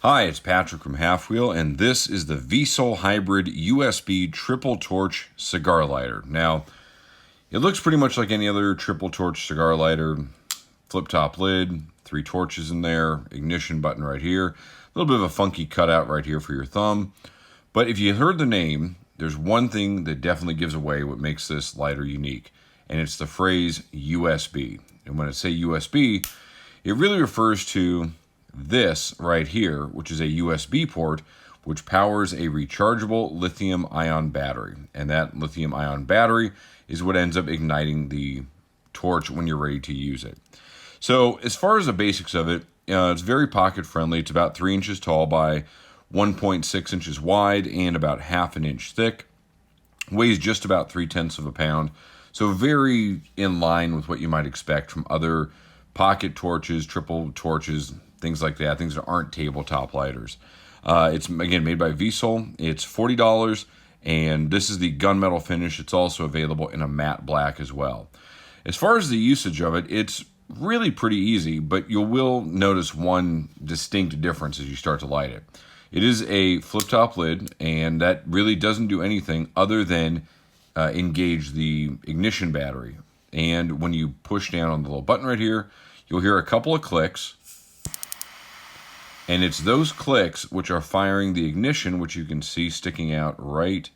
Hi, it's Patrick from Halfwheel, and this is the Visol Hybrid USB Triple Torch Cigar Lighter. Now, it looks pretty much like any other triple torch cigar lighter. Flip top lid, 3 torches in there, ignition button right here, a little bit of a funky cutout right here for your thumb. But if you heard the name, there's one thing that definitely gives away what makes this lighter unique, and it's the phrase USB. And when I say USB, it really refers to this right here, which is a USB port, which powers a rechargeable lithium-ion battery. And that lithium-ion battery is what ends up igniting the torch when you're ready to use it. So as far as the basics of it, it's very pocket-friendly. It's about 3 inches tall by 1.6 inches wide and about half an inch thick. Weighs just about 0.3 of a pound. So very in line with what you might expect from other pocket torches, triple torches, things like that, things that aren't tabletop lighters. It's, again, made by Visol. It's $40, and this is the gunmetal finish. It's also available in a matte black as well. As far as the usage of it, it's really pretty easy, but you will notice one distinct difference as you start to light it. It is a flip-top lid, and that really doesn't do anything other than engage the ignition battery. And when you push down on the little button right here, you'll hear a couple of clicks. And it's those clicks which are firing the ignition, which you can see sticking out right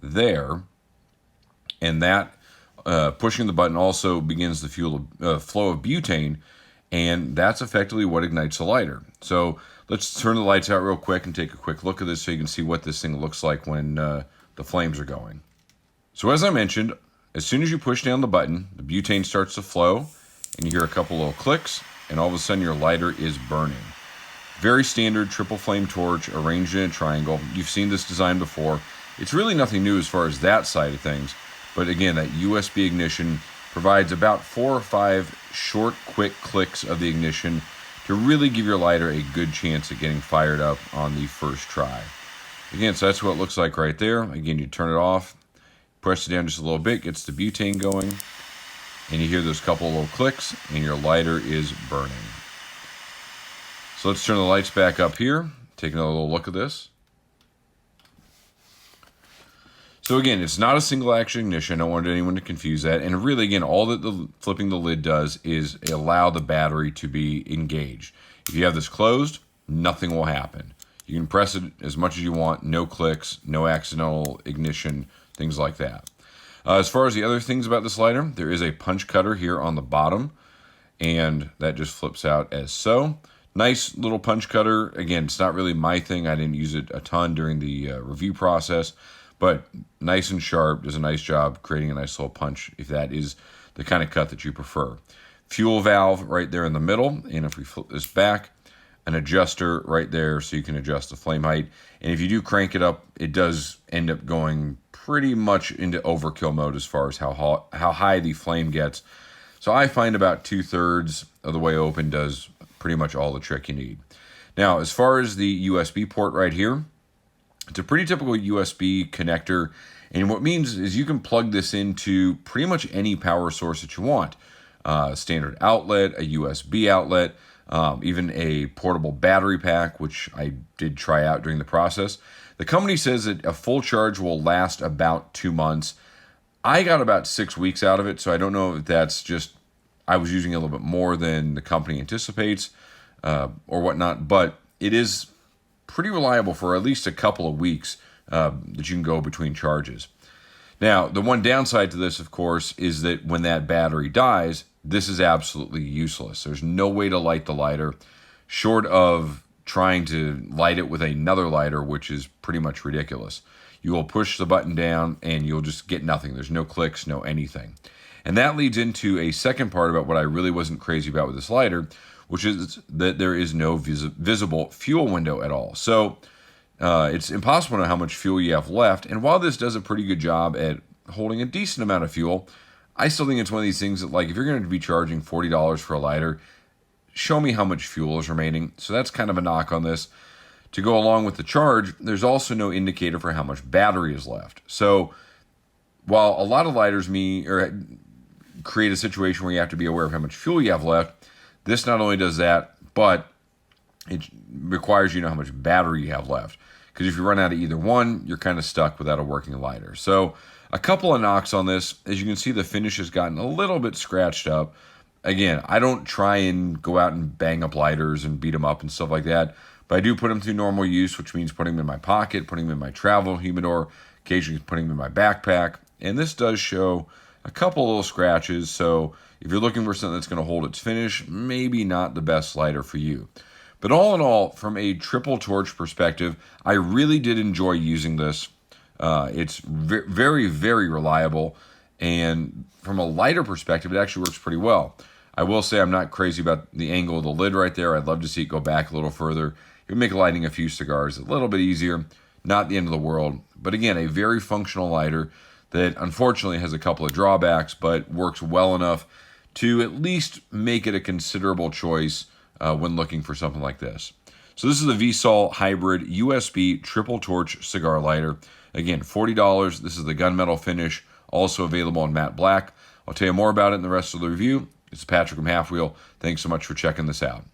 there. And that pushing the button also begins the flow of butane, and that's effectively what ignites the lighter. So let's turn the lights out real quick and take a quick look at this so you can see what this thing looks like when the flames are going. So as I mentioned, as soon as you push down the button, the butane starts to flow, and you hear a couple little clicks, and all of a sudden your lighter is burning. Very standard triple flame torch arranged in a triangle. You've seen this design before. It's really nothing new as far as that side of things. But again, that USB ignition provides about 4 or 5 short, quick clicks of the ignition to really give your lighter a good chance at getting fired up on the first try. Again, so that's what it looks like right there. Again, you turn it off, press it down just a little bit, gets the butane going, and you hear those couple of little clicks, and your lighter is burning. So let's turn the lights back up here, take another little look at this. So again, it's not a single action ignition. I don't want anyone to confuse that. And really, again, all that the flipping the lid does is allow the battery to be engaged. If you have this closed, nothing will happen. You can press it as much as you want, no clicks, no accidental ignition, things like that. As far as the other things about this lighter, there is a punch cutter here on the bottom, and that just flips out as so. Nice little punch cutter. Again, it's not really my thing. I didn't use it a ton during the review process, but nice and sharp, does a nice job creating a nice little punch if that is the kind of cut that you prefer. Fuel valve right there in the middle, and if we flip this back, an adjuster right there so you can adjust the flame height. And if you do crank it up, it does end up going pretty much into overkill mode as far as how high the flame gets. So I find about 2/3 of the way open does pretty much all the trick you need. Now, as far as the USB port right here, it's a pretty typical USB connector, and what it means is you can plug this into pretty much any power source that you want. Standard outlet, a USB outlet, even a portable battery pack, which I did try out during the process. The company says that a full charge will last about 2 months. I got about 6 weeks out of it, so I don't know if that's just I was using a little bit more than the company anticipates or whatnot, but it is pretty reliable for at least a couple of weeks that you can go between charges. Now, the one downside to this, of course, is that when that battery dies, this is absolutely useless. There's no way to light the lighter short of trying to light it with another lighter, which is pretty much ridiculous. You will push the button down and you'll just get nothing. There's no clicks, no anything. And that leads into a second part about what I really wasn't crazy about with this lighter, which is that there is no visible fuel window at all. So it's impossible to know how much fuel you have left. And while this does a pretty good job at holding a decent amount of fuel, I still think it's one of these things that, like, if you're going to be charging $40 for a lighter, show me how much fuel is remaining. So that's kind of a knock on this. To go along with the charge, there's also no indicator for how much battery is left. So while a lot of lighters create a situation where you have to be aware of how much fuel you have left, this not only does that, but it requires you to know how much battery you have left. Because if you run out of either one, you're kind of stuck without a working lighter. So a couple of knocks on this. As you can see, the finish has gotten a little bit scratched up. Again, I don't try and go out and bang up lighters and beat them up and stuff like that. But I do put them through normal use, which means putting them in my pocket, putting them in my travel humidor, occasionally putting them in my backpack. And this does show a couple little scratches. So if you're looking for something that's going to hold its finish, maybe not the best lighter for you. But all in all, from a triple torch perspective, I really did enjoy using this. It's very, very reliable. And from a lighter perspective, it actually works pretty well. I will say I'm not crazy about the angle of the lid right there. I'd love to see it go back a little further. It would make lighting a few cigars a little bit easier. Not the end of the world. But again, a very functional lighter that unfortunately has a couple of drawbacks, but works well enough to at least make it a considerable choice when looking for something like this. So this is the Visol Hybrid USB Triple Torch Cigar Lighter. Again, $40. This is the gunmetal finish, also available in matte black. I'll tell you more about it in the rest of the review. It's Patrick from Half Wheel. Thanks so much for checking this out.